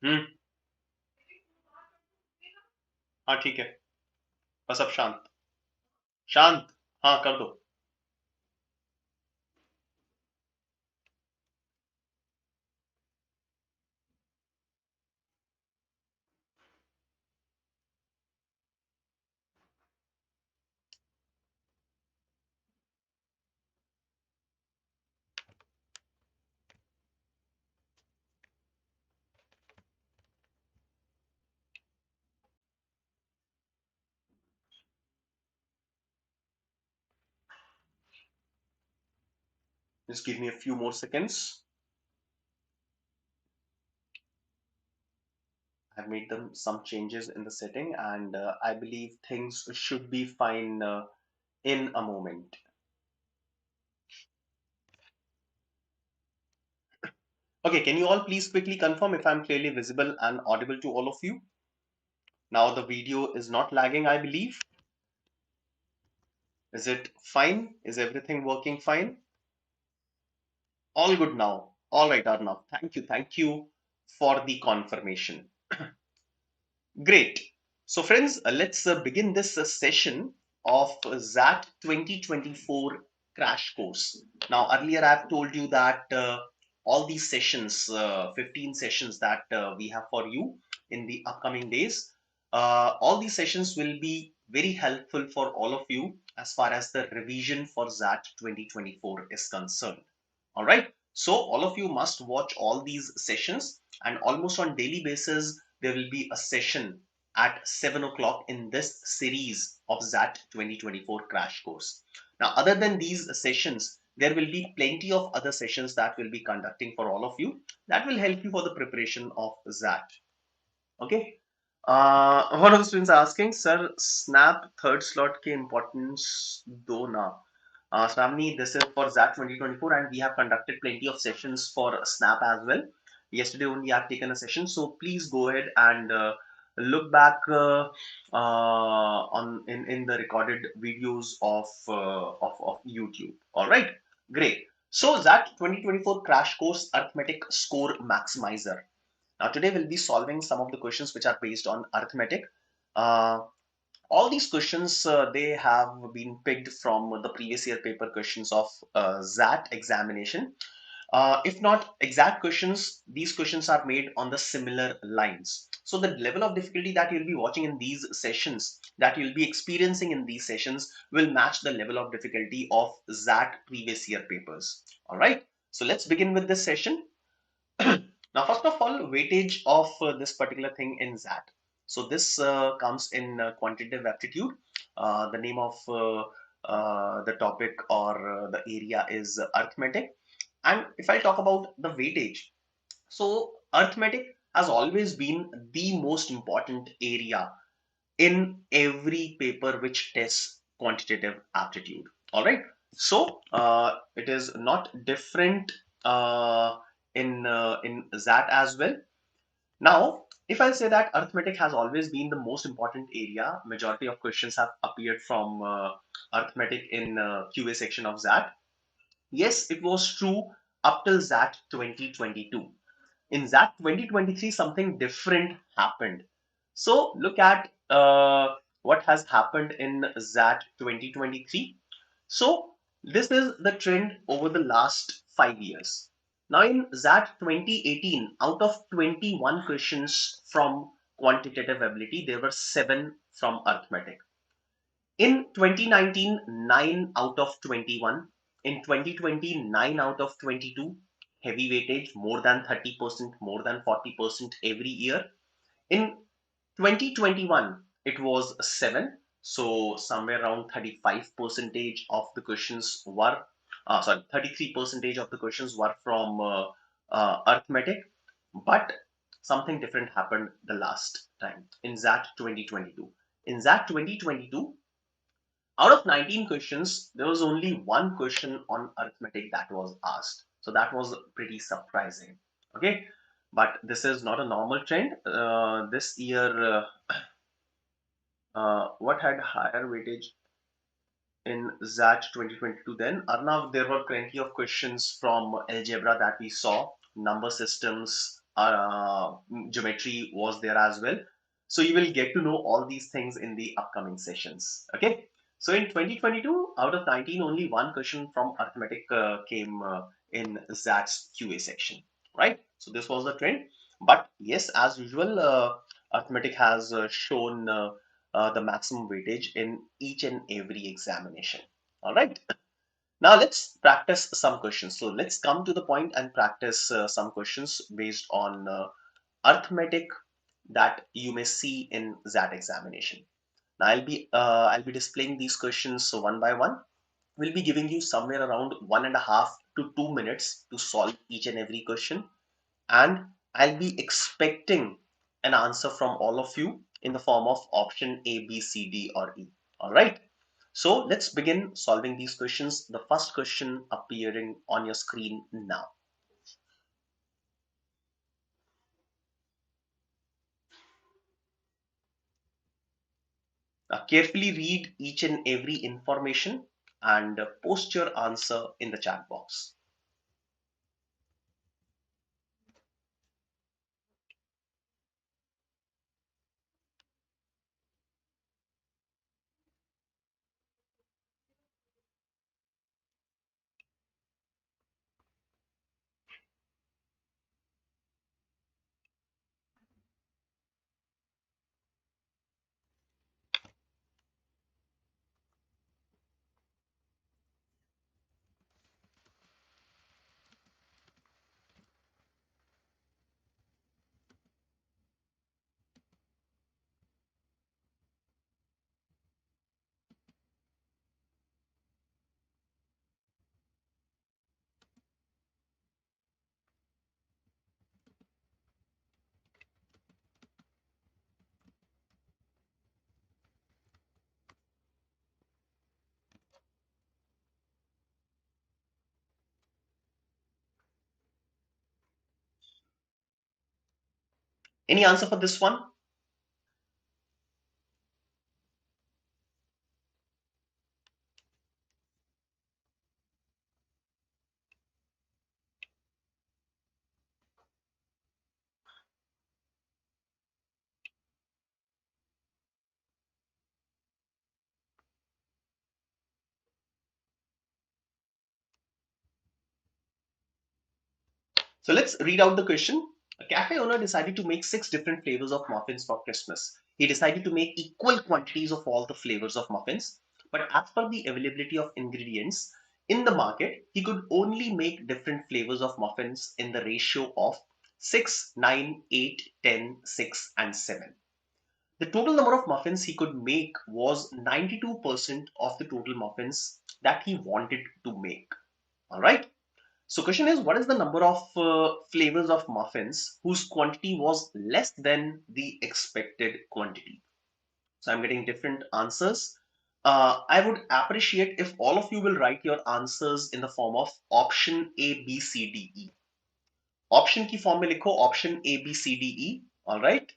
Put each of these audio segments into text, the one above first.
हम्म। हाँ ठीक है। बस अब शांत। शांत। हाँ कर दो। Just give me a few more seconds. I've made them some changes in the setting, and I believe things should be fine in a moment. Okay, can you all please quickly confirm if I'm clearly visible and audible to all of you? Now the video is not lagging, I believe. Is it fine? Is everything working fine? All good now. All right, Arnav. Thank you. Thank you for the confirmation. Great. So, friends, let's begin this session of XAT 2024 crash course. Now, earlier I've told you that all these sessions, 15 sessions that we have for you in the upcoming days, all these sessions will be very helpful for all of you as far as the revision for XAT 2024 is concerned. All right. So, all of you must watch all these sessions, and almost on daily basis, there will be a session at 7 o'clock in this series of XAT 2024 crash course. Now, other than these sessions, there will be plenty of other sessions that we'll be conducting for all of you that will help you for the preparation of XAT. Okay. One of the students are asking, sir, snap third slot के importance do na. Shravani, this is for XAT 2024, and we have conducted plenty of sessions for Snap as well. Yesterday only I've taken a session, so please go ahead and look back on in the recorded videos of YouTube. All right, great. So XAT 2024 crash course arithmetic score maximizer. Now today we'll be solving some of the questions which are based on arithmetic. Uh, all these questions they have been picked from the previous year paper questions of XAT examination. If not exact questions, these questions are made on the similar lines. So the level of difficulty that you'll be watching in these sessions, that you'll be experiencing in these sessions, will match the level of difficulty of XAT previous year papers. All right. So let's begin with this session. Now, first of all, weightage of this particular thing in XAT. So this comes in quantitative aptitude. The name of the topic or the area is arithmetic. And if I talk about the weightage, so arithmetic has always been the most important area in every paper which tests quantitative aptitude. All right. So it is not different in that as well. Now, if I say that arithmetic has always been the most important area, majority of questions have appeared from arithmetic in QA section of XAT. Yes, it was true up till XAT 2022. In XAT 2023, something different happened. So look at what has happened in XAT 2023. So this is the trend over the last 5 years. Now in XAT 2018, out of 21 questions from quantitative ability, there were 7 from arithmetic. In 2019, 9 out of 21. In 2020, 9 out of 22. Heavy weightage, more than 30%, more than 40% every year. In 2021, it was 7. So somewhere around 35 percentage of the questions were, 33 percentage of the questions were from arithmetic. But something different happened the last time in XAT 2022. In XAT 2022, out of 19 questions, there was only one question on arithmetic that was asked. So that was pretty surprising. Okay, but this is not a normal trend. This year, what had higher weightage in XAT 2022 then? Arnav, there were plenty of questions from Algebra that we saw, number systems, uh, geometry was there as well. So you will get to know all these things in the upcoming sessions. Okay. So in 2022, out of 19, only one question from arithmetic came in ZAT's QA section, right? So this was the trend. But yes, as usual, arithmetic has shown the maximum weightage in each and every examination. All right. Now let's practice some questions. So let's come to the point and practice some questions based on arithmetic that you may see in that examination. Now I'll be displaying these questions so one by one. We'll be giving you somewhere around 1.5 to 2 minutes to solve each and every question, and I'll be expecting an answer from all of you in the form of option A, B, C, D, or E. All right. So let's begin solving these questions. The first question appearing on your screen now. Now carefully read each and every information and post your answer in the chat box. Any answer for this one? So let's read out the question. A cafe owner decided to make 6 different flavors of muffins for Christmas. He decided to make equal quantities of all the flavors of muffins, but as per the availability of ingredients in the market, he could only make different flavors of muffins in the ratio of 6, 9, 8, 10, 6, and 7. The total number of muffins he could make was 92% of the total muffins that he wanted to make. All right. So question is, what is the number of flavors of muffins whose quantity was less than the expected quantity? So I'm getting different answers. I would appreciate if all of you will write your answers in the form of option A, B, C, D, E. Option की form में लिखो option A, B, C, D, E. All right.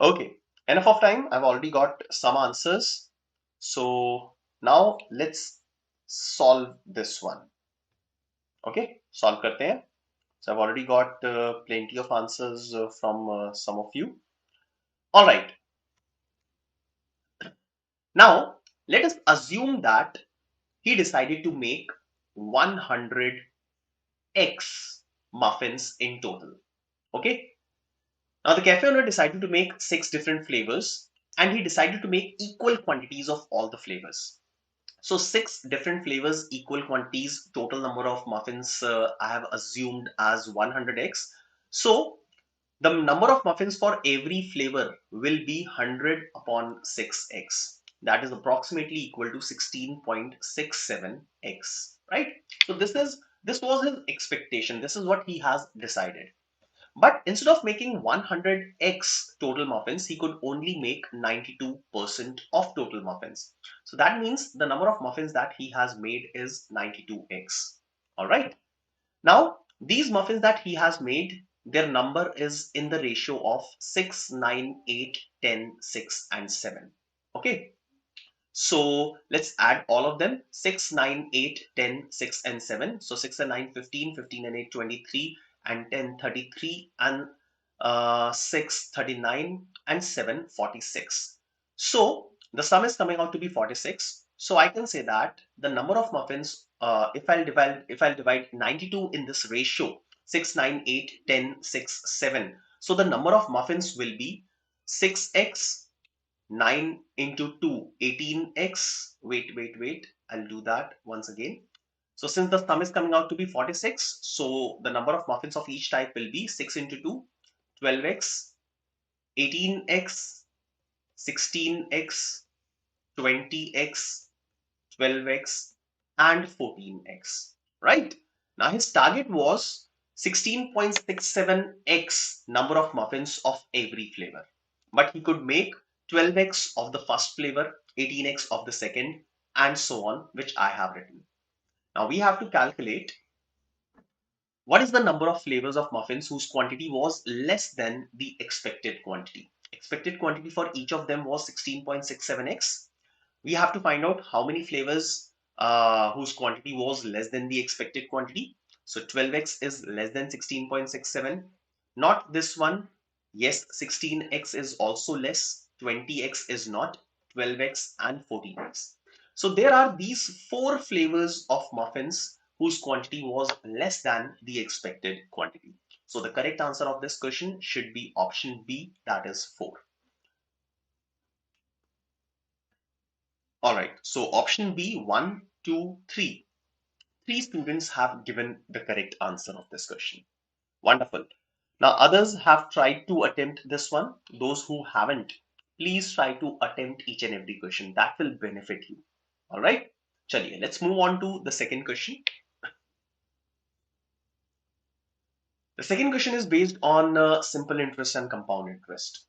Okay. Enough of time. I've already got some answers. So now let's solve this one. Okay. Solve करते हैं. So I've already got plenty of answers from some of you. All right. Now let us assume that he decided to make 100x muffins in total. Okay. Now the cafe owner decided to make 6 different flavors and he decided to make equal quantities of all the flavors. So 6 different flavors, equal quantities, total number of muffins I have assumed as 100x. So the number of muffins for every flavor will be 100 upon 6x. That is approximately equal to 16.67x, right? So this was his expectation. This is what he has decided. But instead of making 100x total muffins, he could only make 92% of total muffins. So that means the number of muffins that he has made is 92x. All right. Now, these muffins that he has made, their number is in the ratio of 6, 9, 8, 10, 6, and 7. Okay. So let's add all of them. 6, 9, 8, 10, 6, and 7. So 6 and 9, 15, 15 and 8, 23, and 10, 33, and 6, 39, and 7, 46. So the sum is coming out to be 46. So I can say that the number of muffins, if I'll divide 92 in this ratio, 6, 9, 8, 10, 6, 7. So the number of muffins will be 6x 9 into 2, 18x. Wait. I'll do that once again. So since the sum is coming out to be 46, so the number of muffins of each type will be 6 into 2, 12x, 18x, 16x, 20x, 12x, and 14x. Right? Now his target was 16.67x number of muffins of every flavor. But he could make 12x of the first flavor, 18x of the second, and so on, which I have written. Now we have to calculate what is the number of flavors of muffins whose quantity was less than the expected quantity. Expected quantity for each of them was 16.67x. We have to find out how many flavors whose quantity was less than the expected quantity. So 12x is less than 16.67. Not this one. Yes, 16x is also less. 20x is not. 12x and 14x. So there are these four flavors of muffins whose quantity was less than the expected quantity. So the correct answer of this question should be option B, that is 4. All right, so option B, 1, 2, 3. Three students have given the correct answer of this question. Wonderful. Now others have tried to attempt this one. Those who haven't, please try to attempt each and every question. That will benefit you. All right. Chaliye, let's move on to the second question. The second question is based on simple interest and compound interest.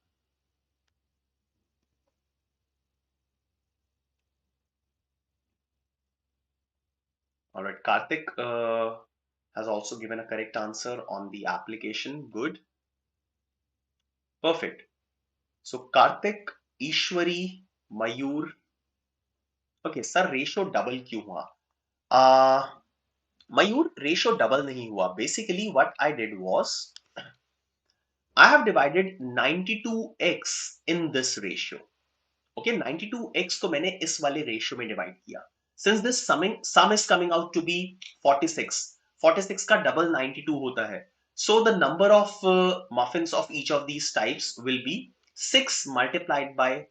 All right, Karthik has also given a correct answer on the application. Good. Perfect. So Karthik, Ishwari, Mayur. Okay, sir, ratio double क्यों हुआ? मयूर, ratio double नहीं हुआ. Basically what I did was I have divided 92x in this ratio. Okay, 92x तो मैंने इस वाले ratio में divide किया. Since this sum is coming out to be 46, 46 का डबल 92 होता है. So the number of muffins of each of these types will be 6 multiplied by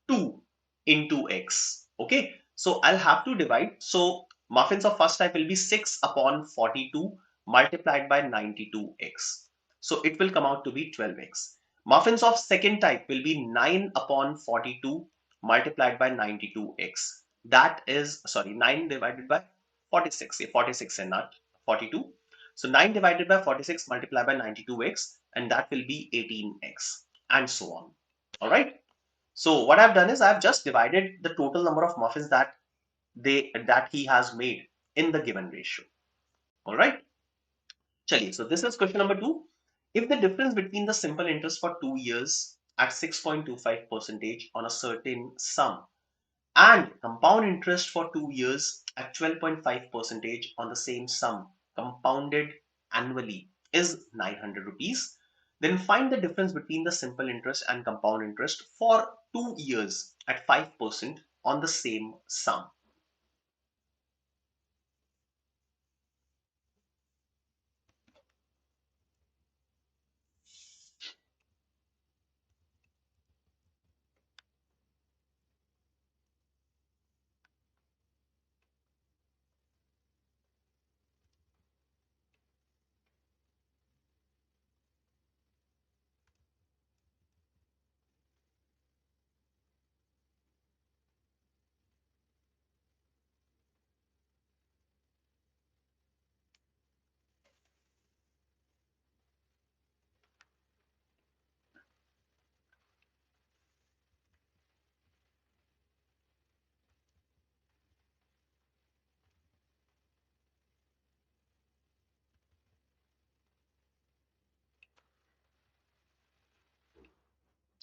2 into x. Okay, so I'll have to divide. So muffins of first type will be 6 upon 42 multiplied by 92x. So it will come out to be 12x. Muffins of second type will be 9 upon 42 multiplied by 92x. That is, sorry, 9 divided by 46. 46 and not 42. So 9 divided by 46 multiplied by 92x, and that will be 18x, and so on. All right. So what I've done is I've just divided the total number of muffins that he has made in the given ratio. All right. Chaliye. So this is question number 2. If the difference between the simple interest for 2 years at 6.25% on a certain sum and compound interest for 2 years at 12.5% on the same sum compounded annually is 900 rupees, then find the difference between the simple interest and compound interest for 2 years at 5% on the same sum.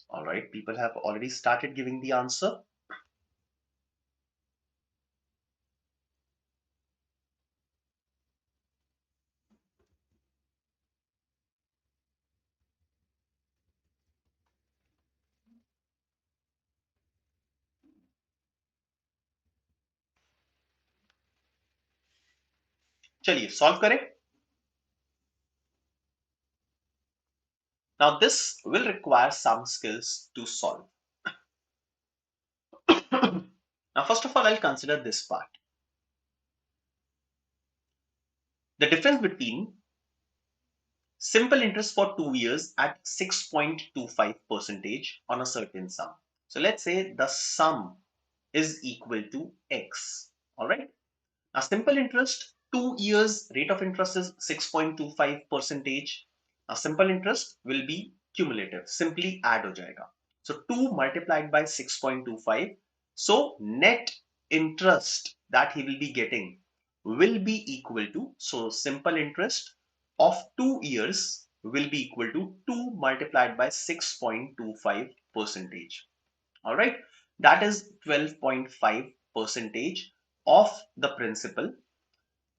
All right, people have already started giving the answer. चलिए solve करें. Now this will require some skills to solve. Now first of all, I'll consider this part. The difference between simple interest for 2 years at 6.25 percentage on a certain sum. So let's say the sum is equal to X. All right. Now simple interest, 2 years rate of interest is 6.25 percentage. Now simple interest will be cumulative, simply add ho jayega. So 2 multiplied by 6.25. So net interest that he will be getting will be equal to, so simple interest of 2 years will be equal to 2 multiplied by 6.25 percentage. All right, that is 12.5 percentage of the principal.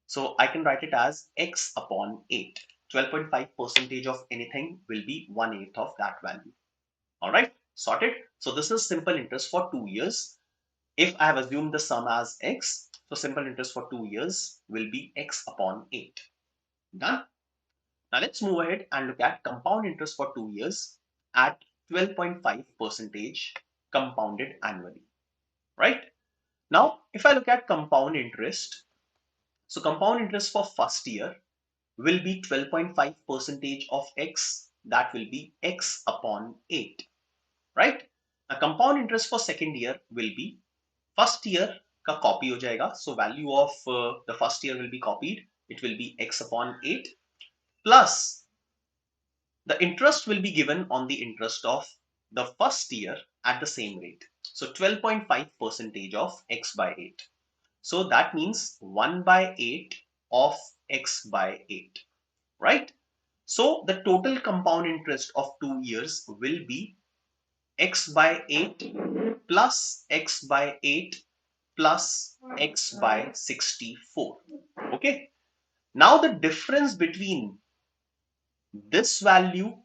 So I can write it as x upon 8. 12.5 percentage of anything will be 1/8 of that value. All right, sorted. So this is simple interest for 2 years. If I have assumed the sum as x, so simple interest for 2 years will be x upon 8. Done. Now let's move ahead and look at compound interest for 2 years at 12.5 percentage compounded annually. Right. Now, if I look at compound interest, so compound interest for first year will be 12.5 percentage of x, that will be x upon 8, right? Now compound interest for second year will be first year ka copy ho jayega, so value of the first year will be copied, it will be x upon 8 plus the interest will be given on the interest of the first year at the same rate. So 12.5 percentage of x by 8. So that means 1 by 8 of x by 8, right? So the total compound interest of 2 years will be x by 8 plus x by 8 plus x by 64. Okay. Now the difference between this value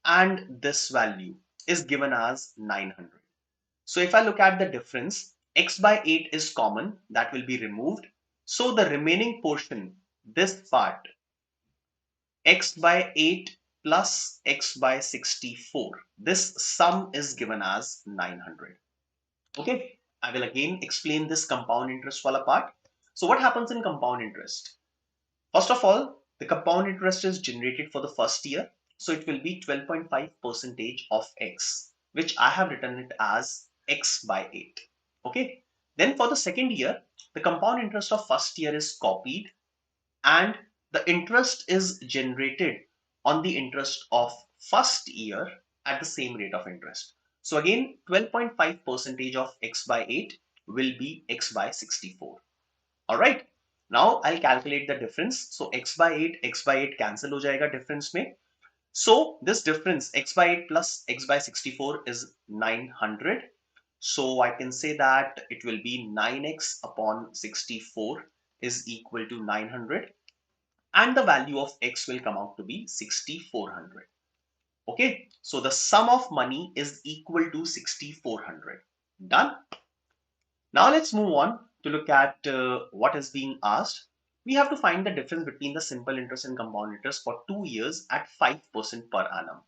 and this value is given as 900. So if I look at the difference, x by 8 is common, that will be removed. So the remaining portion, this part, x by 8 plus x by 64, this sum is given as 900. Okay, I will again explain this compound interest wala part. So what happens in compound interest? First of all, the compound interest is generated for the first year. So it will be 12.5 percentage of x, which I have written it as x by 8. Okay. Then for the second year, the compound interest of first year is copied and the interest is generated on the interest of first year at the same rate of interest. So again, 12.5 percentage of x by 8 will be x by 64. All right. Now I'll calculate the difference. So x by 8 cancel ho jayega difference mein. So this difference x by 8 plus x by 64 is 900. So I can say that it will be 9x upon 64 is equal to 900 and the value of x will come out to be 6400. Okay, so the sum of money is equal to 6400. Done. Now let's move on to look at what is being asked. We have to find the difference between the simple interest and compound interest for 2 years at 5% per annum.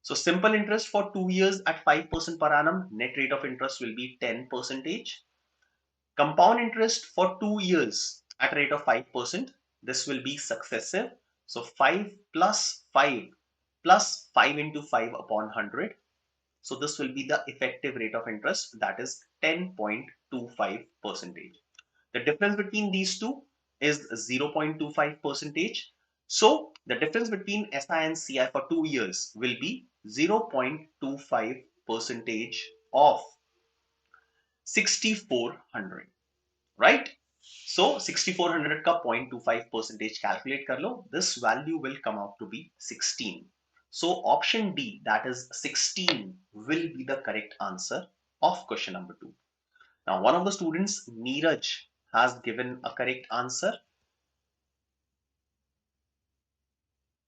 So simple interest for 2 years at 5% per annum, net rate of interest will be 10 percentage. Compound interest for 2 years at a rate of 5%. This will be successive. So 5 plus 5 plus 5 into 5 upon 100. So this will be the effective rate of interest, that is 10.25 percentage. The difference between these two is 0.25 percentage. So the difference between SI and CI for 2 years will be 0.25 percentage of 6400. Right? So 6400 का 0.25 percentage calculate कर लो. This value will come out to be 16. So option D, that is 16, will be the correct answer of question number 2. Now, one of the students, Neeraj, has given a correct answer.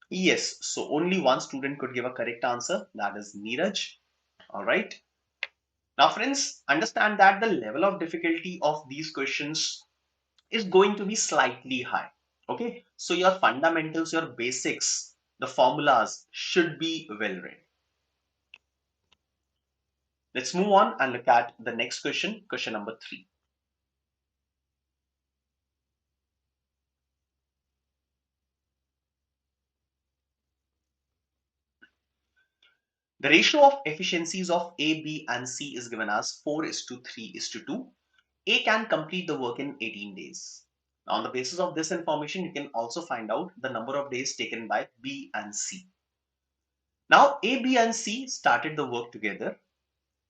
Yes, so only one student could give a correct answer, that is Neeraj. All right. Now, friends, understand that the level of difficulty of these questions is going to be slightly high. Okay, so your fundamentals, your basics, the formulas should be well read. Let's move on and look at the next question, question number 3. The ratio of efficiencies of A, B, and C is given as 4 is to 3 is to 2. A can complete the work in 18 days. Now, on the basis of this information, you can also find out the number of days taken by B and C. Now, A, B, and C started the work together.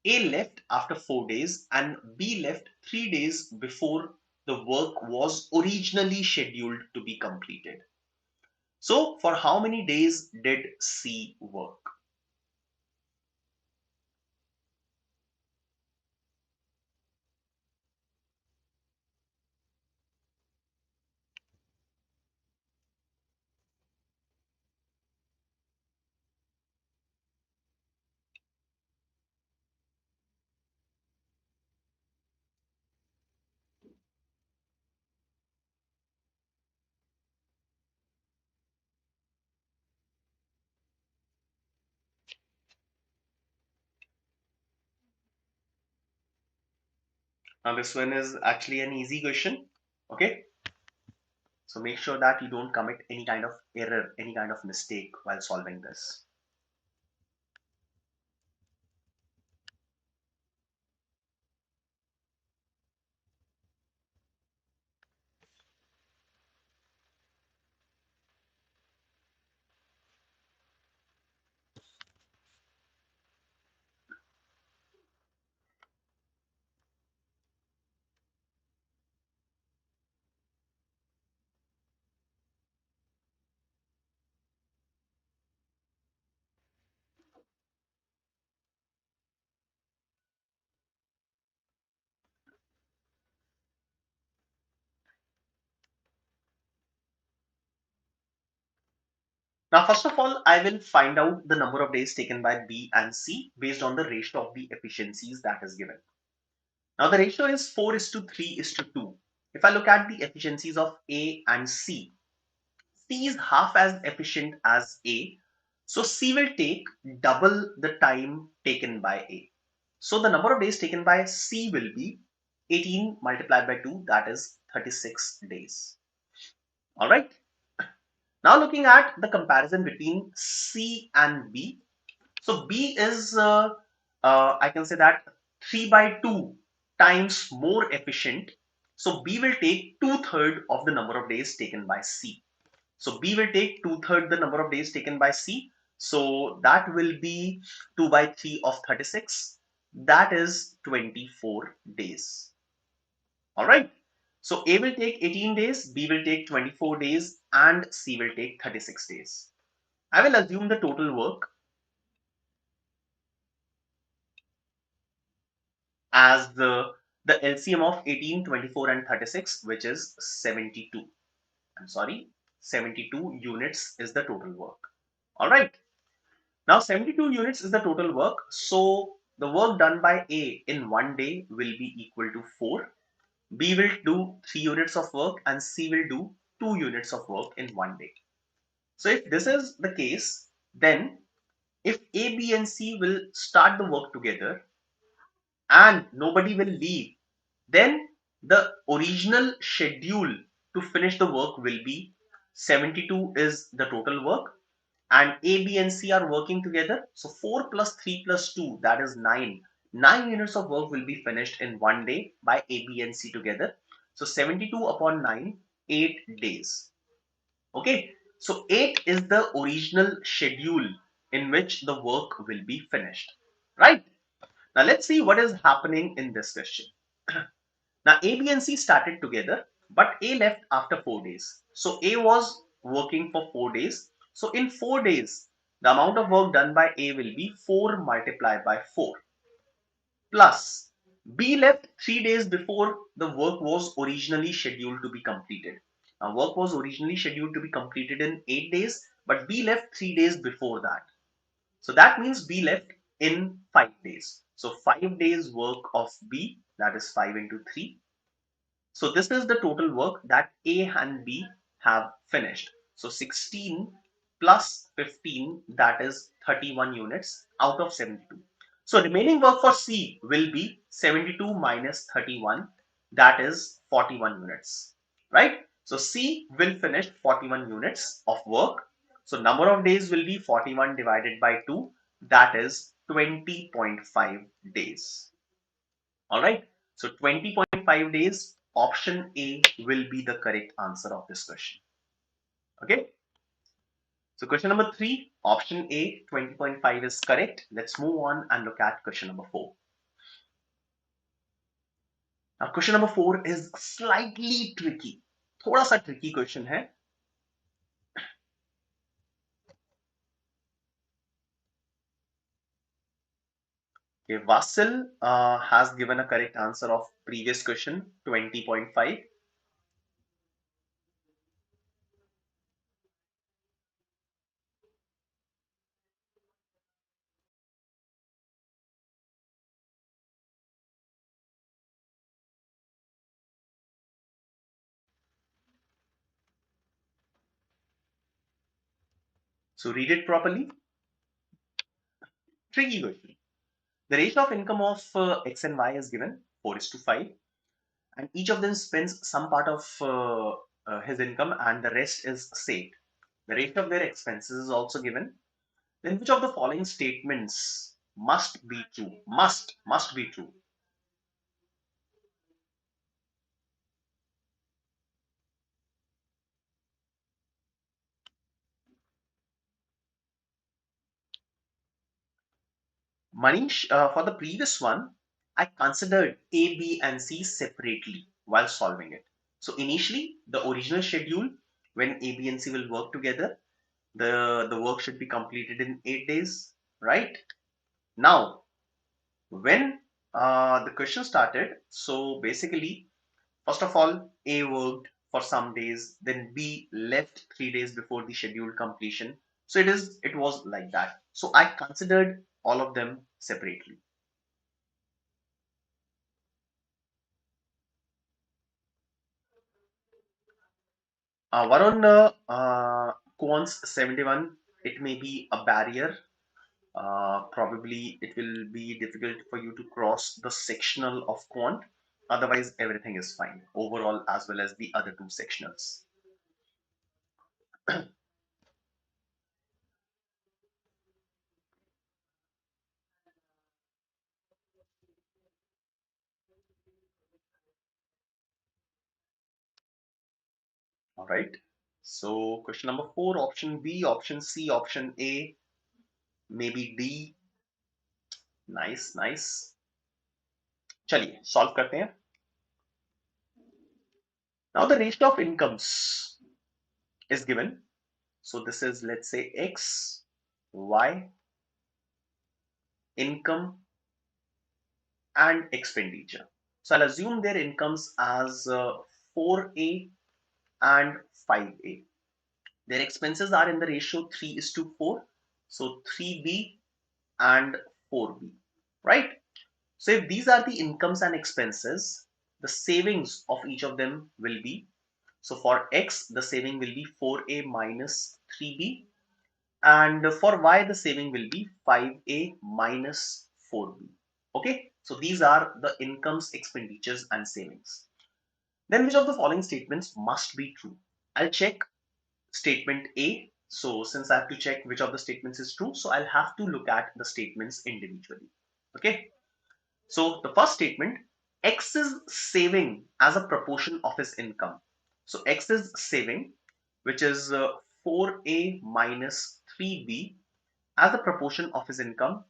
A left after 4 days and B left 3 days before the work was originally scheduled to be completed. So, for how many days did C work? Now, this one is actually an easy question. Okay, so make sure that you don't commit any kind of error, any kind of mistake while solving this. Now, first of all, I will find out the number of days taken by B and C based on the ratio of the efficiencies that is given. Now, the ratio is 4 is to 3 is to 2. If I look at the efficiencies of A and C, C is half as efficient as A. So, C will take double the time taken by A. So, the number of days taken by C will be 18 multiplied by 2, that is 36 days. All right. Now, looking at the comparison between C and B. So B is, I can say that 3 by 2 times more efficient. So B will take two-thirds of the number of days taken by C. So B will take two-thirds the number of days taken by C. So that will be 2 by 3 of 36. That is 24 days. All right. So A will take 18 days, B will take 24 days, and C will take 36 days. I will assume the total work as the LCM of 18, 24, and 36, which is 72. I'm sorry, 72 units is the total work. All right. Now 72 units is the total work. So the work done by A in one day will be equal to 4. B will do 3 units of work and C will do 2 units of work in one day. So if this is the case, then if A, B, and C will start the work together and nobody will leave, then the original schedule to finish the work will be 72 is the total work, and A, B, and C are working together. So 4 plus 3 plus 2, that is 9. 9 units of work will be finished in one day by A, B, and C together. So 72 upon 9, 8 days. Okay, so 8 is the original schedule in which the work will be finished. Right? Now let's see what is happening in this question. Now A, B, and C started together, but A left after 4 days. So A was working for 4 days. So in 4 days, the amount of work done by A will be 4 multiplied by 4 plus B left 3 days before the work was originally scheduled to be completed. Now, work was originally scheduled to be completed in 8 days, but B left 3 days before that. So that means B left in 5 days. So 5 days work of B, that is 5 into 3. So this is the total work that A and B have finished. So 16 plus 15, that is 31 units out of 72. So remaining work for C will be 72 minus 31, that is 41 units, right? So C will finish 41 units of work. So number of days will be 41 divided by 2, that is 20.5 days. All right. So 20.5 days, option A will be the correct answer of this question. Okay. So question number 3, option A, 20.5 is correct. Let's move on and look at question number 4. Now question number 4 is slightly tricky. थोड़ा सा tricky question है. Okay, Vasil has given a correct answer of previous question, 20.5. So read it properly. Tricky question. The ratio of income of X and Y is given 4:5, and each of them spends some part of his income and the rest is saved. The ratio of their expenses is also given. Then which of the following statements must be true? Must be true. Manish, for the previous one, I considered A, B, and C separately while solving it. So initially, the original schedule, when A, B, and C will work together, the work should be completed in 8 days, right? Now, when the question started, so basically, first of all, A worked for some days, then B left 3 days before the scheduled completion. So it was like that. So I considered all of them separately. Varun, Quants 71, it may be a barrier. Probably it will be difficult for you to cross the sectional of quant. Otherwise, everything is fine overall, as well as the other two sectionals. All right. So question number 4, option B, option C, option A, maybe D. Nice, nice. चलिए solve करते हैं. Now the ratio of incomes is given. So this is, let's say, X, Y, income, and expenditure. So I'll assume their incomes as 4A and 5A. Their expenses are in the ratio 3:4. So 3B and 4B, right? So if these are the incomes and expenses, the savings of each of them will be, so for X, the saving will be 4A minus 3B, and for Y, the saving will be 5A minus 4B. Okay, so these are the incomes, expenditures, and savings. Then which of the following statements must be true? I'll check statement A. So since I have to check which of the statements is true, so I'll have to look at the statements individually. Okay. So the first statement, X is saving as a proportion of his income. So X is saving, which is 4A minus 3B as a proportion of his income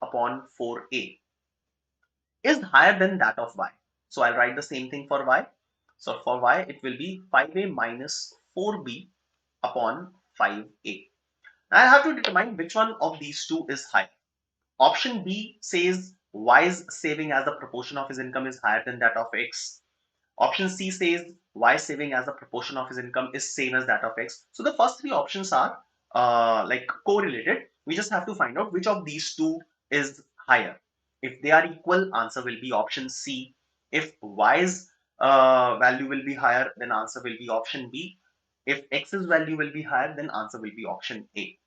upon 4A is higher than that of Y. So I'll write the same thing for Y. So for Y, it will be 5A minus 4B upon 5A. I have to determine which one of these two is higher. Option B says Y's saving as the proportion of his income is higher than that of X. Option C says Y saving as a proportion of his income is same as that of X. So the first three options are like correlated. We just have to find out which of these two is higher. If they are equal, answer will be option C. If Y's value will be higher, then answer will be option B. If X's value will be higher, then answer will be option A.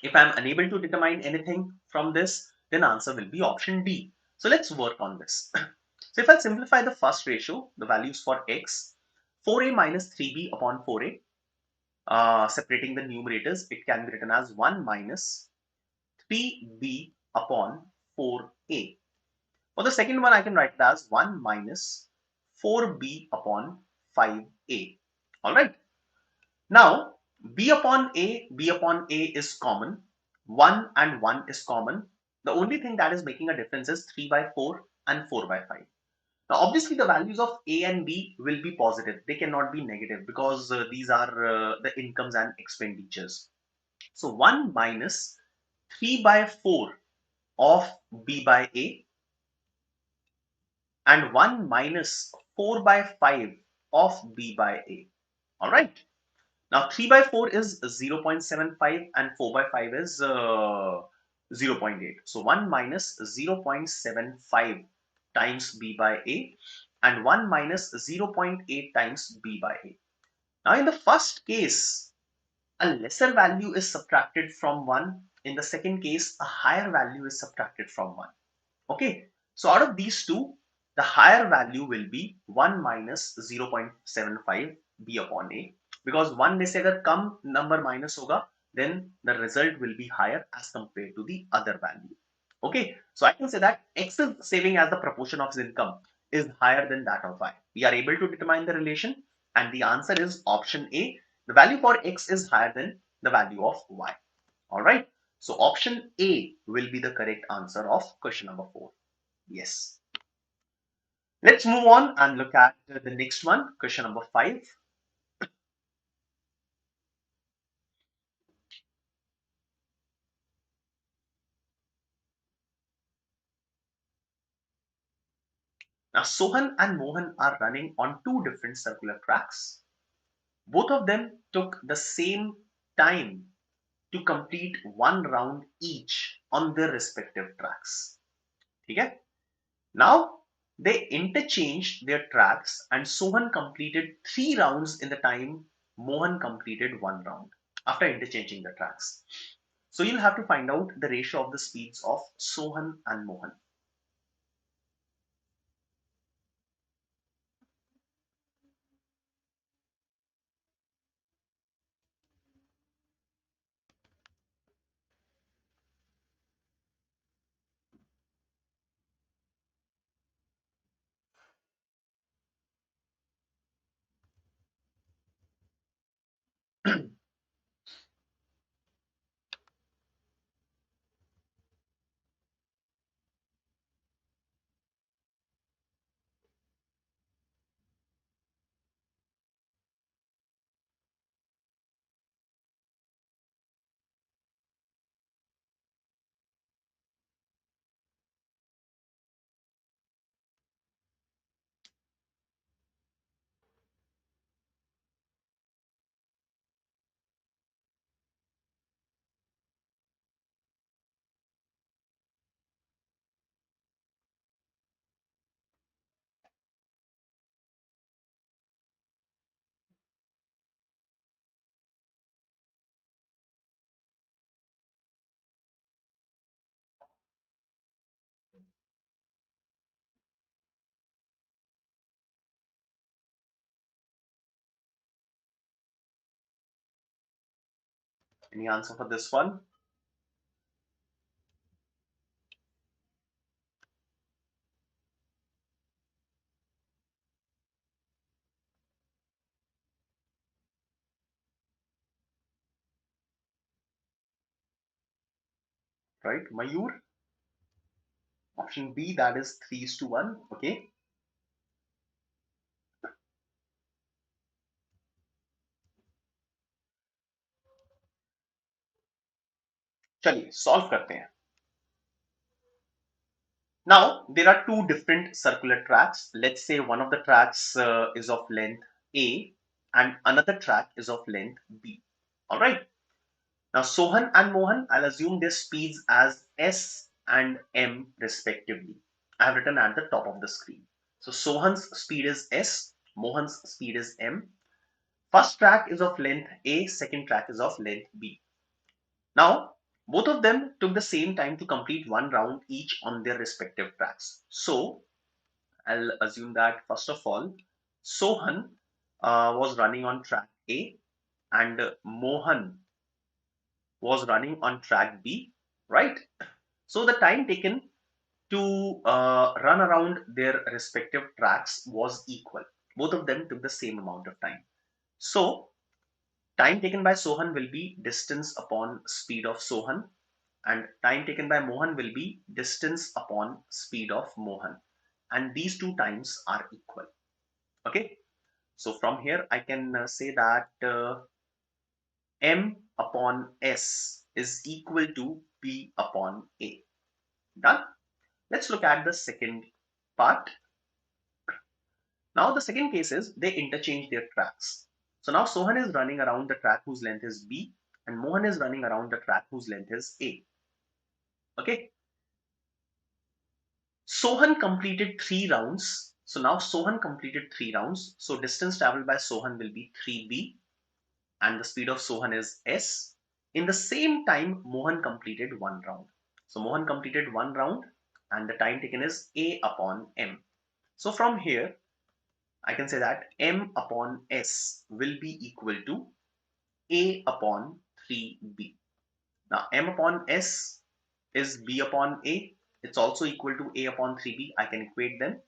If I'm unable to determine anything from this, then answer will be option D. So let's work on this. So if I simplify the first ratio, the values for x, 4a minus 3b upon 4a, separating the numerators, it can be written as 1 minus 3b upon 4a. For the second one, I can write it as 1 minus 4b upon 5a. All right. Now, b upon a is common. 1 and 1 is common. The only thing that is making a difference is 3 by 4 and 4 by 5. Now, obviously, the values of A and B will be positive. They cannot be negative because these are the incomes and expenditures. So 1 minus 3 by 4 of B by A and 1 minus 4 by 5 of B by A. All right. Now 3 by 4 is 0.75 and 4 by 5 is 0.8. So 1 minus 0.75 times B by A and 1 minus 0.8 times B by A. Now in the first case, a lesser value is subtracted from 1. In the second case, a higher value is subtracted from 1. Okay, so out of these two, the higher value will be 1 minus 0.75 b upon a, because 1 में से अगर कम number minus होगा, then the result will be higher as compared to the other value. Okay, so I can say that X is saving as the proportion of his income is higher than that of Y. We are able to determine the relation, and the answer is option A. The value for X is higher than the value of Y. All right. So option A will be the correct answer of question number 4. Yes. Let's move on and look at the next one, question number 5. Now, Sohan and Mohan are running on two different circular tracks. Both of them took the same time to complete one round each on their respective tracks. Okay? Now, they interchanged their tracks and Sohan completed 3 rounds in the time Mohan completed 1 round after interchanging the tracks. So you'll have to find out the ratio of the speeds of Sohan and Mohan. Any answer for this one? Right, Mayur? Option B, that is 3:1. Okay. चलिए solve करते हैं. Now, there are two different circular tracks. Let's say one of the tracks is of length A and another track is of length B. All right. Now, Sohan and Mohan, I'll assume their speeds as S and M respectively. I have written at the top of the screen. So, Sohan's speed is S, Mohan's speed is M. First track is of length A, second track is of length B. Now, both of them took the same time to complete one round each on their respective tracks. So, I'll assume that first of all, Sohan was running on track A and Mohan was running on track B, right? So the time taken to run around their respective tracks was equal. Both of them took the same amount of time. So time taken by Sohan will be distance upon speed of Sohan, and time taken by Mohan will be distance upon speed of Mohan. And these two times are equal. Okay. So from here, I can say that M upon S is equal to B upon A. Done. Let's look at the second part. Now the second case is they interchange their tracks. So now Sohan is running around the track whose length is B and Mohan is running around the track whose length is A. Okay. Sohan completed 3 rounds. So now Sohan completed 3 rounds. So distance traveled by Sohan will be 3B and the speed of Sohan is S. In the same time, Mohan completed one round. So Mohan completed one round and the time taken is A upon M. So from here, I can say that M upon S will be equal to A upon 3B. Now M upon S is B upon A. It's also equal to A upon 3B. I can equate them.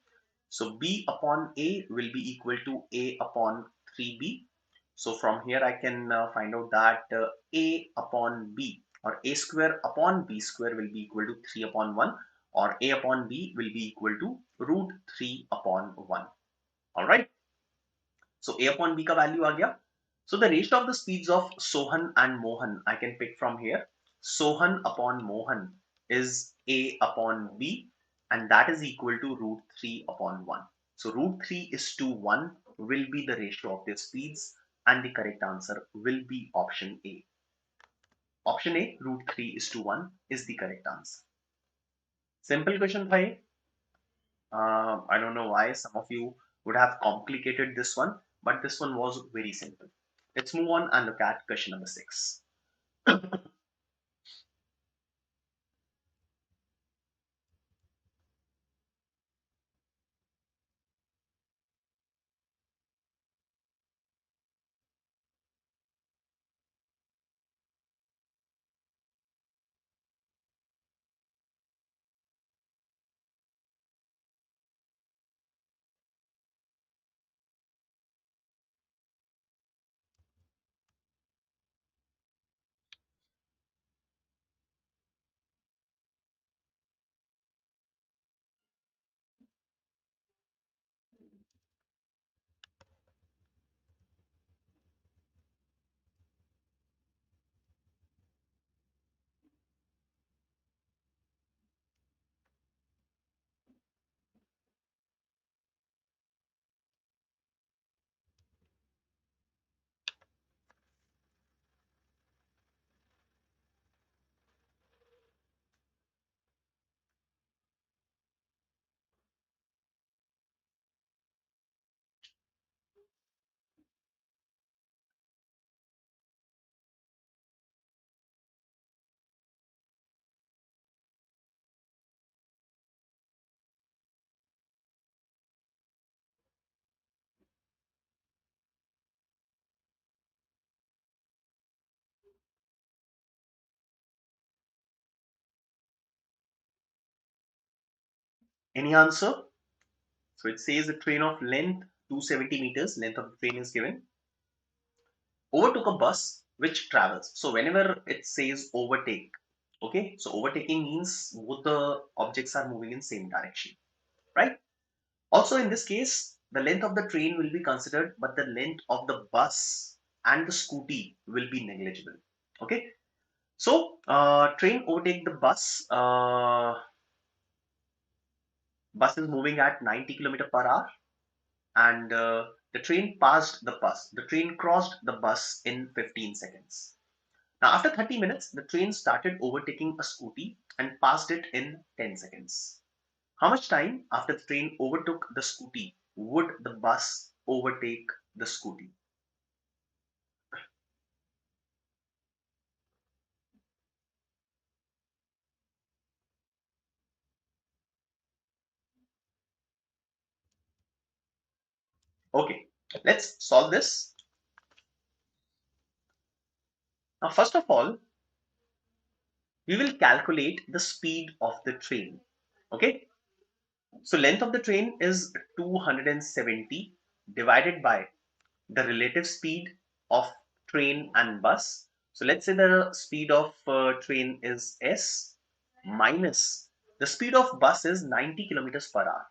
So B upon A will be equal to A upon 3B. So from here I can find out that A upon B or A square upon B square will be equal to 3 upon 1, or A upon B will be equal to root 3 upon 1. Alright. So A upon B ka value aa gaya. So the ratio of the speeds of Sohan and Mohan I can pick from here. Sohan upon Mohan is A upon B, and that is equal to root 3 upon 1. So root 3 is to 1 will be the ratio of their speeds, and the correct answer will be option A. Option A, root 3 is to 1 is the correct answer. Simple question tha ye. I don't know why some of you would have complicated this one, but this one was very simple. Let's move on and look at question number 6. Any answer? So it says a train of length 270 meters, length of the train is given, overtook a bus which travels. So whenever it says overtake, okay, so overtaking means both the objects are moving in same direction, right? Also in this case, the length of the train will be considered, but the length of the bus and the scooty will be negligible. Okay. So train overtake the bus. Bus is moving at 90 kilometer per hour, and the train passed the bus. The train crossed the bus in 15 seconds. Now, after 30 minutes, the train started overtaking a scooty and passed it in 10 seconds. How much time after the train overtook the scooty would the bus overtake the scooty? Okay, let's solve this. Now, first of all, we will calculate the speed of the train. Okay, so length of the train is 270 divided by the relative speed of train and bus. So let's say the speed of train is s minus the speed of bus is 90 kilometers per hour.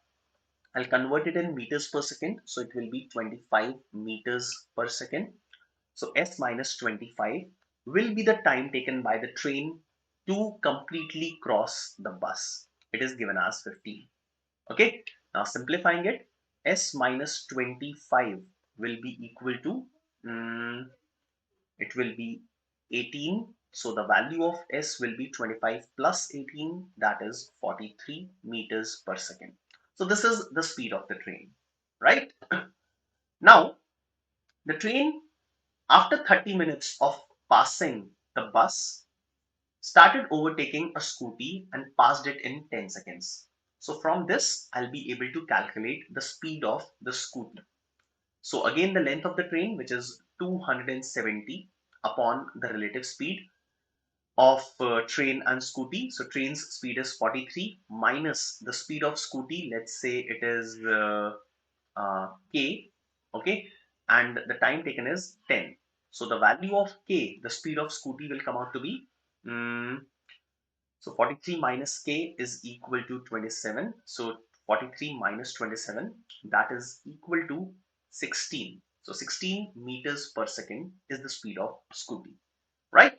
I'll convert it in meters per second. So it will be 25 meters per second. So s minus 25 will be the time taken by the train to completely cross the bus. It is given as 15. Okay, now simplifying it, s minus 25 will be equal to, it will be 18. So the value of s will be 25 plus 18, that is 43 meters per second. So this is the speed of the train, right? Now, the train, after 30 minutes of passing the bus, started overtaking a scooty and passed it in 10 seconds. So from this, I'll be able to calculate the speed of the scooty. So again, the length of the train, which is 270 upon the relative speed of train and scooty. So train's speed is 43 minus the speed of scooty. Let's say it is k, okay, and the time taken is 10. So the value of k, the speed of scooty, will come out to be, so 43 minus k is equal to 27. So 43 minus 27, that is equal to 16. So 16 meters per second is the speed of scooty, right?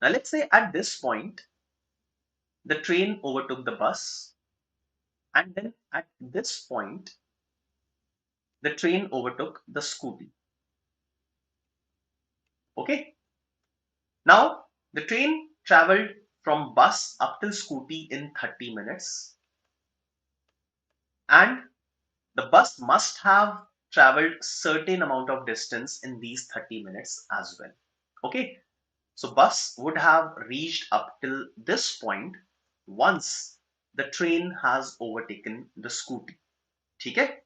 Now let's say at this point, the train overtook the bus, and then at this point, the train overtook the scooty. Okay. Now the train traveled from bus up till scooty in 30 minutes, and the bus must have traveled certain amount of distance in these 30 minutes as well. Okay, so bus would have reached up till this point once the train has overtaken the scooty. Okay?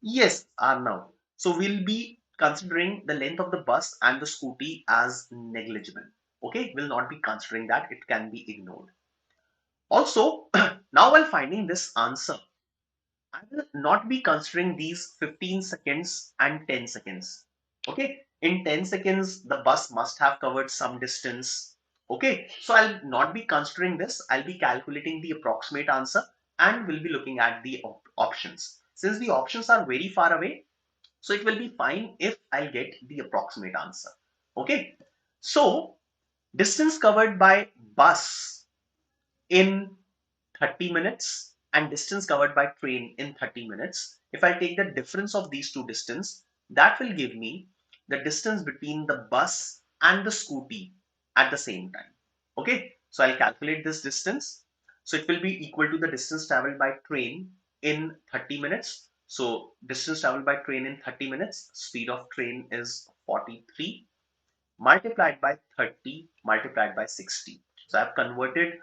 Yes, Arnav. So we'll be considering the length of the bus and the scooty as negligible. Okay, we'll not be considering that, it can be ignored. Also, now while finding this answer, I will not be considering these 15 seconds and 10 seconds. Okay, in 10 seconds, the bus must have covered some distance. Okay, so I'll not be considering this. I'll be calculating the approximate answer and we'll be looking at the options. Since the options are very far away, so it will be fine if I'll get the approximate answer. Okay, so distance covered by bus in 30 minutes and distance covered by train in 30 minutes. If I take the difference of these two distance, that will give me the distance between the bus and the scooty at the same time. Okay, so I'll calculate this distance. So it will be equal to the distance traveled by train in 30 minutes. So distance traveled by train in 30 minutes, speed of train is 43 multiplied by 30 multiplied by 60. So I've converted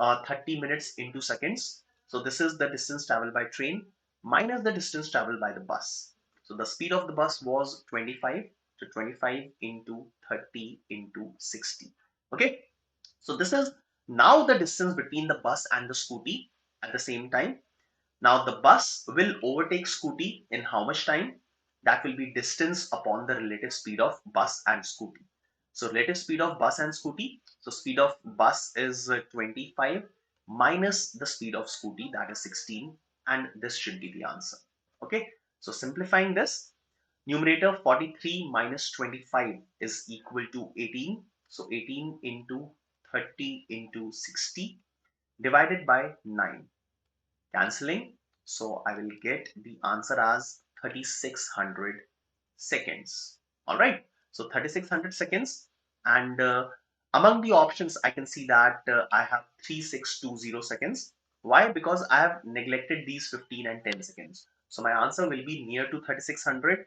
30 minutes into seconds. So this is the distance traveled by train minus the distance traveled by the bus. So the speed of the bus was 25. So 25 into 30 into 60. Okay. So this is now the distance between the bus and the scooty at the same time. Now the bus will overtake scooty in how much time? That will be distance upon the relative speed of bus and scooty. So relative speed of bus and scooty. So speed of bus is 25 minus the speed of scooty, that is 16, and this should be the answer. Okay. So simplifying this, numerator 43 minus 25 is equal to 18. So 18 into 30 into 60 divided by 9. Cancelling. So I will get the answer as 3600 seconds. All right. So 3600 seconds. And among the options, I can see that I have 3620 seconds. Why? Because I have neglected these 15 and 10 seconds. So my answer will be near to 3600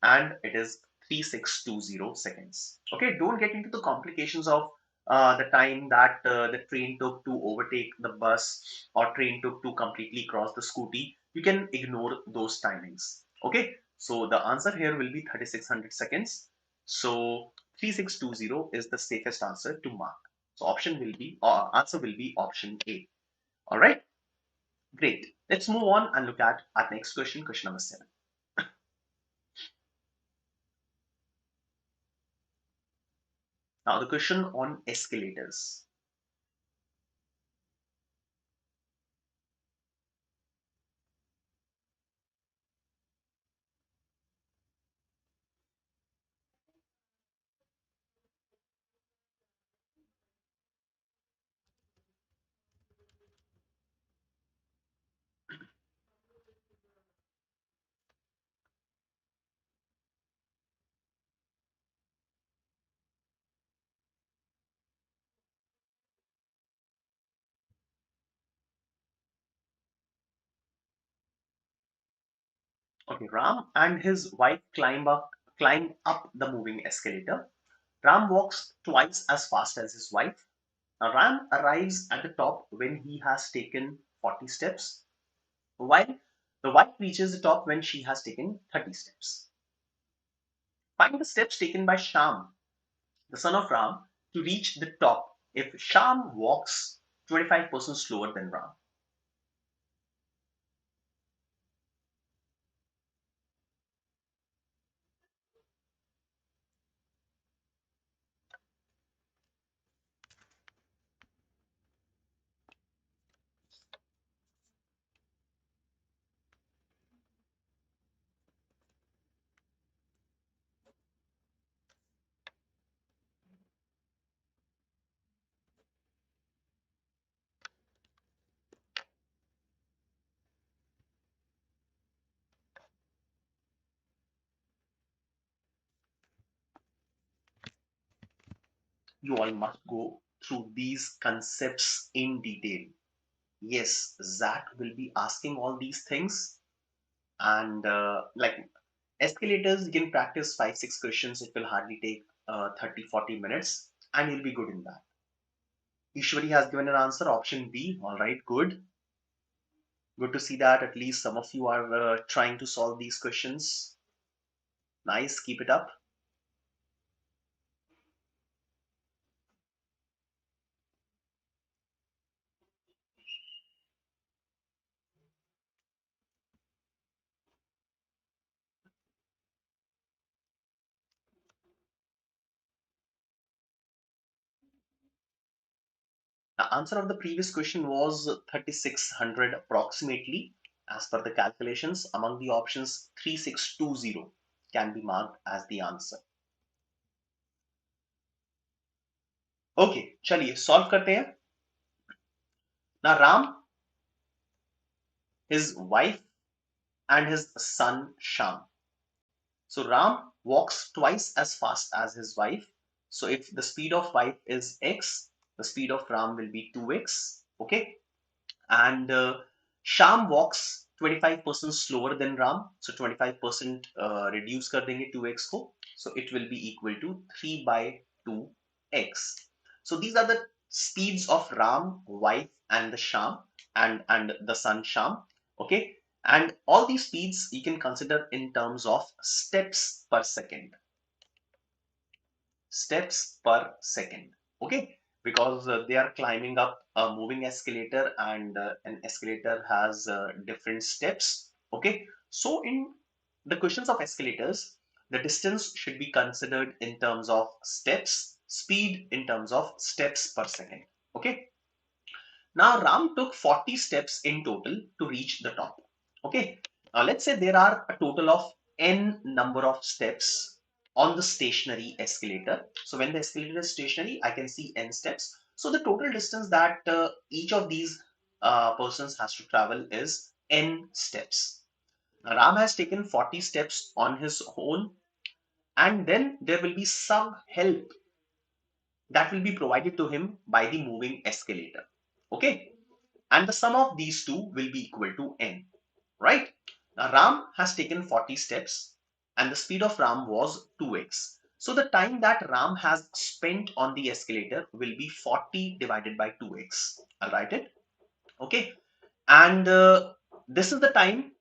and it is 3620 seconds. Okay. Don't get into the complications of the time that the train took to overtake the bus or train took to completely cross the scooty. You can ignore those timings. Okay. So the answer here will be 3600 seconds. So 3620 is the safest answer to mark. So option will be, answer will be option A. All right, great. Let's move on and look at our next question, question number 7. Now the question on escalators. Okay, Ram and his wife climb up the moving escalator. Ram walks twice as fast as his wife. Ram arrives at the top when he has taken 40 steps, while the wife reaches the top when she has taken 30 steps. Find the steps taken by Sham, the son of Ram, to reach the top if Sham walks 25% slower than Ram. You all must go through these concepts in detail. Yes, Zach will be asking all these things, and like escalators, you can practice 5 6 questions. It will hardly take 30 40 minutes, and you'll be good in that. Ishwari has given an answer, option B. All right, good. Good to see that at least some of you are trying to solve these questions. Nice, keep it up. The answer of the previous question was 3600 approximately. As per the calculations, among the options, 3620 can be marked as the answer. Okay, चलिए solve करते हैं. Now Ram, his wife, and his son Sham. So Ram walks twice as fast as his wife. So if the speed of wife is x, the speed of Ram will be 2x. Okay. And Sham walks 25% slower than Ram. So 25% reduce कर देंगे 2x को. So it will be equal to 3 by 2x. So these are the speeds of Ram, wife, and the Sham, and the son Sham. Okay. And all these speeds you can consider in terms of steps per second. Steps per second. Okay, because they are climbing up a moving escalator, and an escalator has different steps. Okay, so in the questions of escalators, the distance should be considered in terms of steps, speed in terms of steps per second. Okay, now Ram took 40 steps in total to reach the top. Okay, now let's say there are a total of n number of steps. on the stationary escalator. So when the escalator is stationary, I can see n steps. So the total distance that each of these persons has to travel is n steps. Now, Ram has taken 40 steps on his own, and then there will be some help that will be provided to him by the moving escalator. Okay, and the sum of these two will be equal to n, right? Now Ram has taken 40 steps and the speed of Ram was 2x. So the time that Ram has spent on the escalator will be 40 divided by 2x. I'll write it. Okay, and this is the time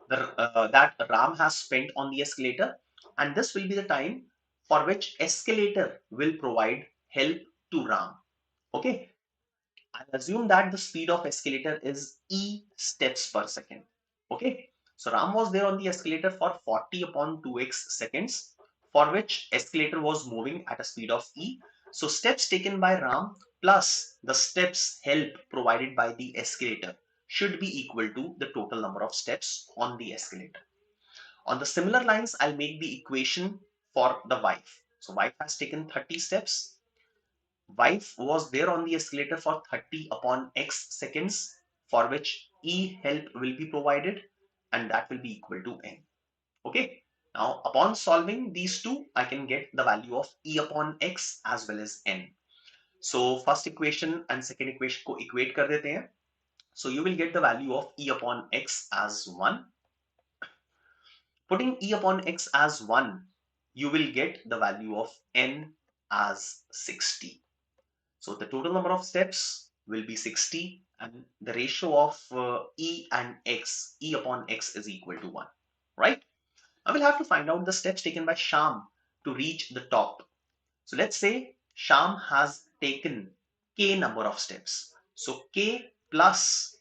that Ram has spent on the escalator, and this will be the time for which escalator will provide help to Ram. Okay, I'll assume that the speed of escalator is e steps per second. Okay, so Ram was there on the escalator for 40 upon 2x seconds, for which escalator was moving at a speed of e. So steps taken by Ram plus the steps help provided by the escalator should be equal to the total number of steps on the escalator. On the similar lines, I'll make the equation for the wife. So wife has taken 30 steps. Wife was there on the escalator for 30 upon x seconds, for which E help will be provided, and that will be equal to n. Okay. Now, upon solving these two, I can get the value of E upon x as well as n. So, first equation and second equation को equate कर देते हैं. So, you will get the value of E upon x as 1. Putting E upon x as 1, you will get the value of n as 60. So the total number of steps will be 60, and the ratio of E and X, E upon X is equal to 1, right? I will have to find out the steps taken by Sham to reach the top. So let's say Sham has taken K number of steps. So K plus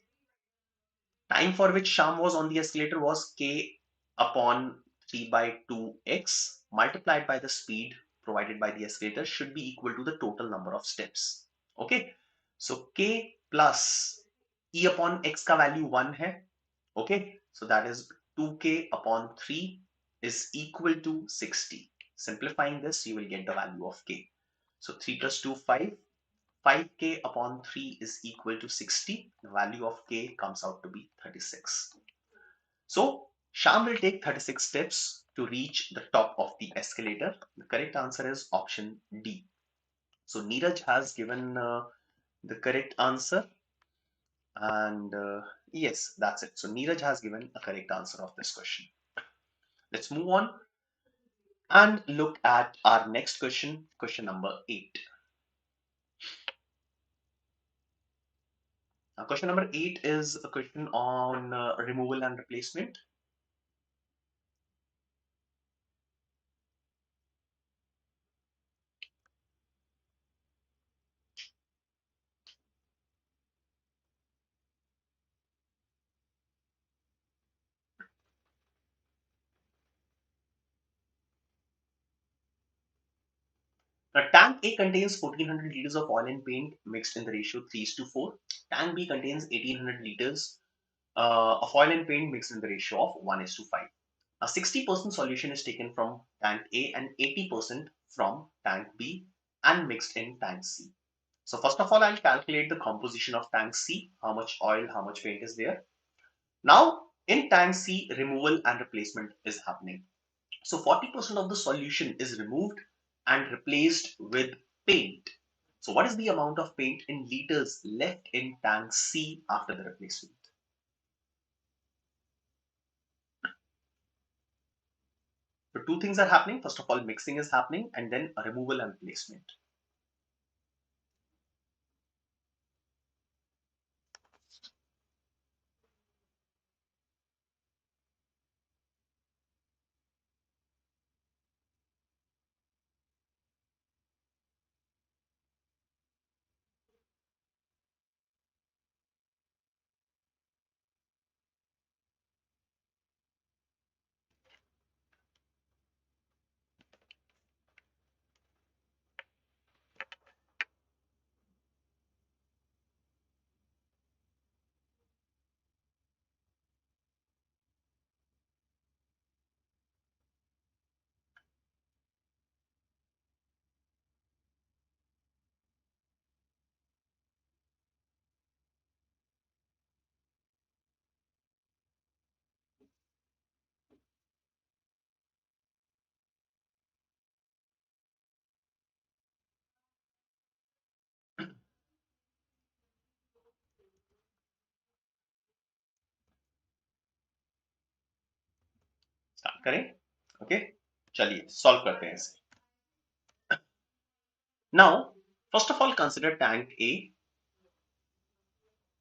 time for which Sham was on the escalator was K upon 3 by 2x multiplied by the speed provided by the escalator should be equal to the total number of steps. Okay, so K plus E upon x का value 1 है. Okay, so that is 2K upon 3 is equal to 60. Simplifying this, you will get the value of K. So 3 plus 2, 5. 5k upon 3 is equal to 60. The value of k comes out to be 36. So Sham will take 36 steps to reach the top of the escalator. The correct answer is option D. So Neeraj has given the correct answer, and yes, that's it. So Neeraj has given a correct answer of this question. Let's move on and look at our next question, question number 8. Now, question number 8 is a question on removal and replacement. Now, tank A contains 1400 liters of oil and paint mixed in the ratio 3:4. Tank B contains 1800 liters of oil and paint mixed in the ratio of 1:5. A 60% solution is taken from tank A and 80% from tank B and mixed in tank C. So first of all, I'll calculate the composition of tank C, how much oil, how much paint is there. Now, in tank C, removal and replacement is happening. So 40% of the solution is removed and replaced with paint. So what is the amount of paint in liters left in tank C after the replacement? So two things are happening. First of all, mixing is happening, and then a removal and replacement. करें? Okay, चलिए solve करते हैं इसे. Now, first of all, consider tank A.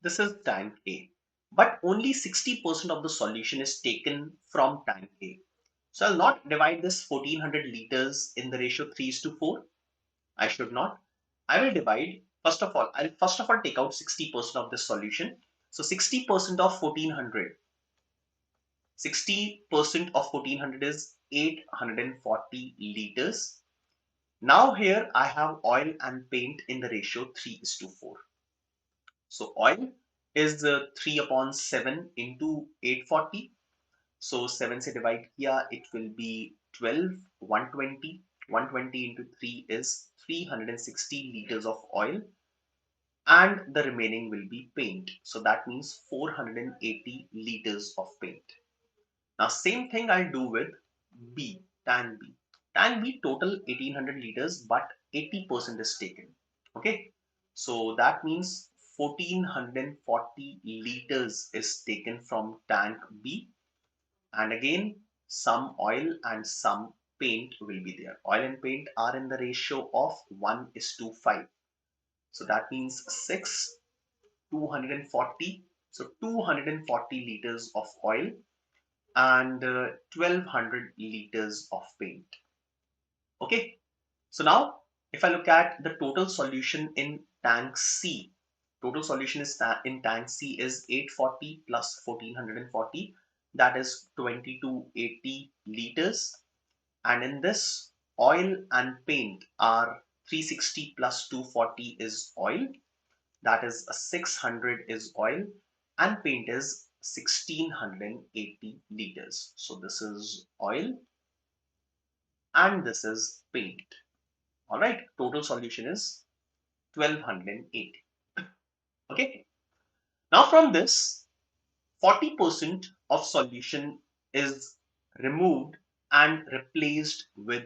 This is tank A. But only 60% of the solution is taken from tank A. So I'll not divide this 1400 liters in the ratio 3 is to 4. I should not. I will divide, I'll first of all take out 60% of this solution. So 60% of 1400, 60% of 1400 is 840 liters. Now here I have oil and paint in the ratio 3 is to 4. So oil is 3 upon 7 into 840. So 7 से divide किया, it will be 12, 120. 120 into 3 is 360 liters of oil, and the remaining will be paint. So that means 480 liters of paint. Now same thing I'll do with B, tan B. Tan B total 1800 liters, but 80% is taken. Okay, so that means 1440 liters is taken from tank B, and again some oil and some paint will be there. Oil and paint are in the ratio of 1 is to 5. So that means 6, 240. So 240 liters of oil and 1200 liters of paint. Okay, so now if I look at the total solution in tank C, total solution is in tank C is 840 plus 1440, that is 2280 liters. And in this, oil and paint are 360 plus 240 is oil, that is 600 is oil, and paint is 1680 liters. So this is oil and this is paint. All right, total solution is 1280. Okay, now from this 40% of solution is removed and replaced with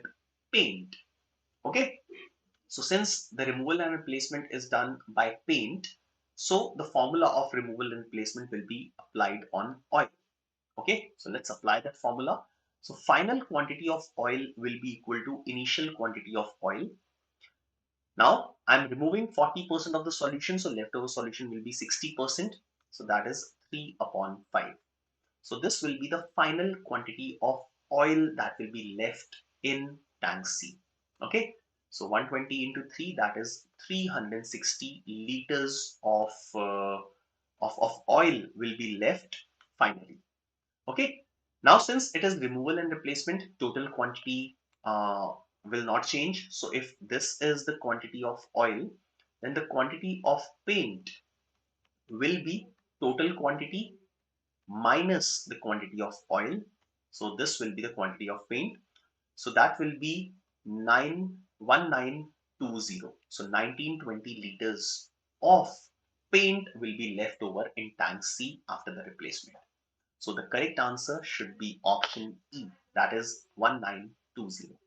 paint. Okay, so since the removal and replacement is done by paint, so the formula of removal and replacement will be applied on oil. Okay, so let's apply that formula. So final quantity of oil will be equal to initial quantity of oil. Now I'm removing 40% of the solution, so leftover solution will be 60%. So that is 3 upon 5. So this will be the final quantity of oil that will be left in tank C. Okay, so 120 into 3, that is 360 liters of oil will be left finally. Okay, now since it is removal and replacement, total quantity will not change. So if this is the quantity of oil, then the quantity of paint will be total quantity minus the quantity of oil. So this will be the quantity of paint. So that will be 1920. So 1920 liters of paint will be left over in tank C after the replacement. So the correct answer should be option E, that is 1920.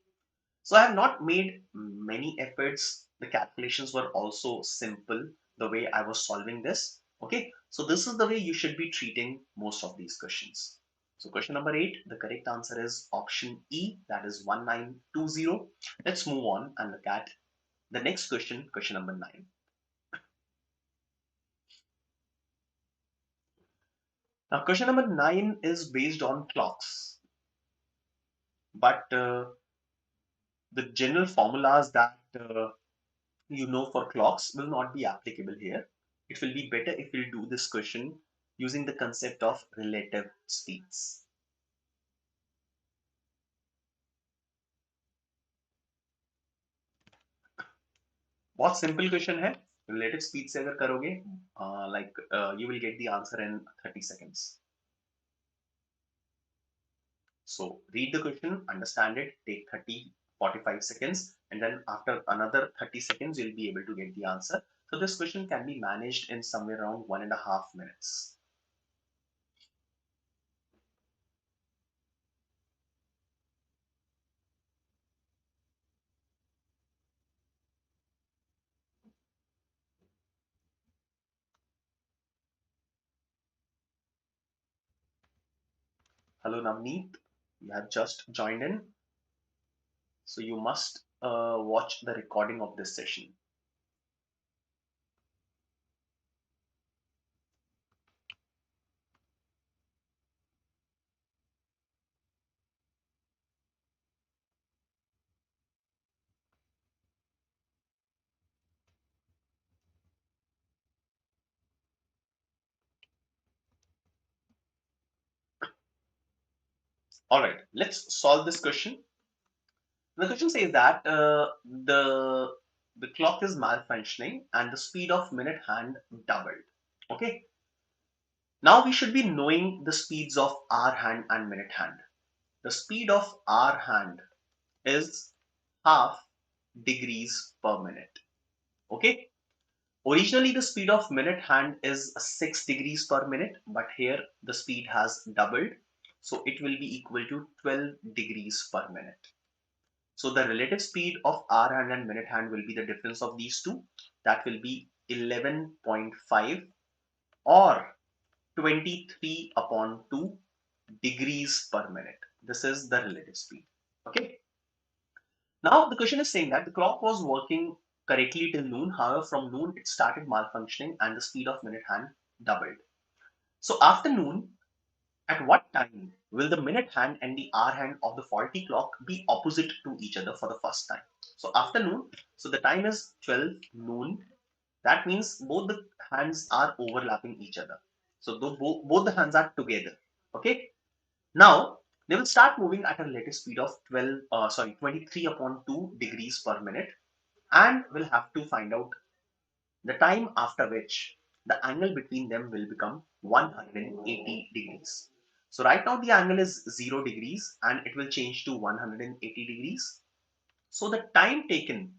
So I have not made many efforts. The calculations were also simple the way I was solving this. Okay, so this is the way you should be treating most of these questions. So question number 8, the correct answer is option E, that is 1920. Let's move on and look at the next question, question number 9. Now question number 9 is based on clocks, but the general formulas that you know for clocks will not be applicable here. It will be better if we do this question using the concept of relative speeds. बहुत simple question है. Relative speed से अगर करोगे you will get the answer in 30 seconds. So read the question, understand it, take 30 45 seconds, and then after another 30 seconds you'll be able to get the answer. So this question can be managed in somewhere around 1.5 minutes. Hello Navneet. You have just joined in, so you must watch the recording of this session. All right, let's solve this question. The question says that the clock is malfunctioning and the speed of minute hand doubled. Okay. Now we should be knowing the speeds of hour hand and minute hand. The speed of hour hand is half degrees per minute. Okay. Originally, the speed of minute hand is 6 degrees per minute, but here the speed has doubled. So it will be equal to 12 degrees per minute. So the relative speed of hour hand and minute hand will be the difference of these two. That will be 11.5 or 23 upon 2 degrees per minute. This is the relative speed. Okay. Now the question is saying that the clock was working correctly till noon. However, from noon it started malfunctioning and the speed of minute hand doubled. So after noon, at what time will the minute hand and the hour hand of the faulty clock be opposite to each other for the first time? So after noon, so the time is 12 noon. That means both the hands are overlapping each other. So both the hands are together. Okay. Now they will start moving at a relative speed of 23 upon 2 degrees per minute, and we'll have to find out the time after which the angle between them will become 180 degrees. So right now the angle is 0 degrees and it will change to 180 degrees. So the time taken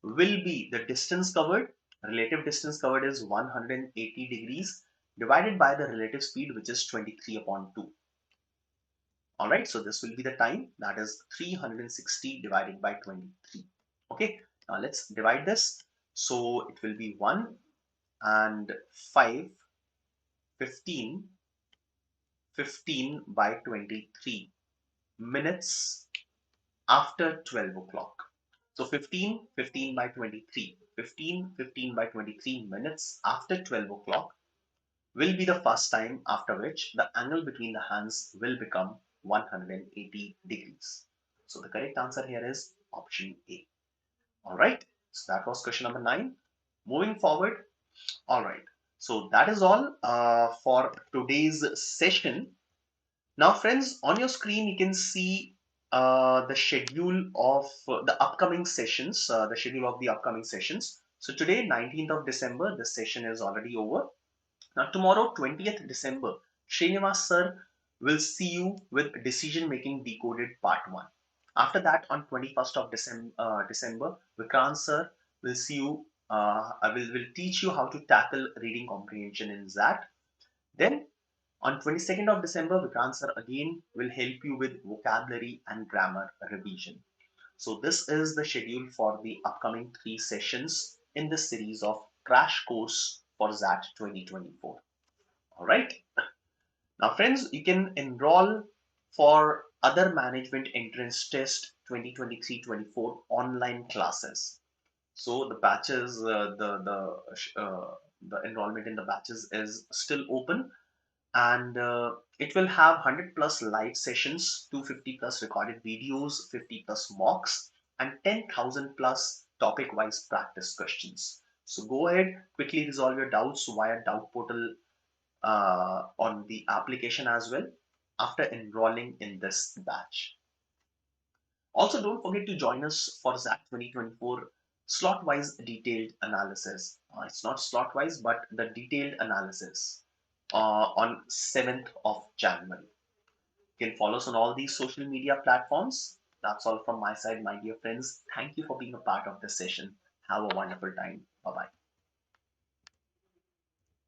will be the distance covered. Relative distance covered is 180 degrees divided by the relative speed, which is 23 upon 2. All right, so this will be the time, that is 360 divided by 23. Okay, now let's divide this. So it will be 1 and 5, 15, 15 by 23 minutes after 12 o'clock. So 15, 15 by 23, 15, 15 by 23 minutes after 12 o'clock will be the first time after which the angle between the hands will become 180 degrees. So the correct answer here is option A. All right. So that was question number 9. Moving forward. All right. So that is all for today's session. Now, friends, on your screen, you can see the schedule of the upcoming sessions, the schedule of the upcoming sessions. So today, 19th of December, the session is already over. Now tomorrow, 20th December, Srinivas sir will see you with Decision Making Decoded Part 1. After that, on 21st of December, Vikrant sir will see you, will teach you how to tackle reading comprehension in XAT. Then on 22nd of December, Vikrant sir again will help you with vocabulary and grammar revision. So this is the schedule for the upcoming 3 sessions in the series of Crash Course for XAT 2024. All right. Now, friends, you can enroll for other management entrance test 2023-24 online classes. So the batches, the enrollment in the batches is still open, and it will have 100 plus live sessions, 250 plus recorded videos, 50 plus mocks, and 10,000 plus topic wise practice questions. So go ahead, quickly resolve your doubts via doubt portal on the application as well after enrolling in this batch. Also, don't forget to join us for XAT 2024 slot wise detailed analysis. It's not slot wise, but the detailed analysis on 7th of January. You can follow us on all these social media platforms. That's all from my side, my dear friends. Thank you for being a part of this session. Have a wonderful time. Bye bye.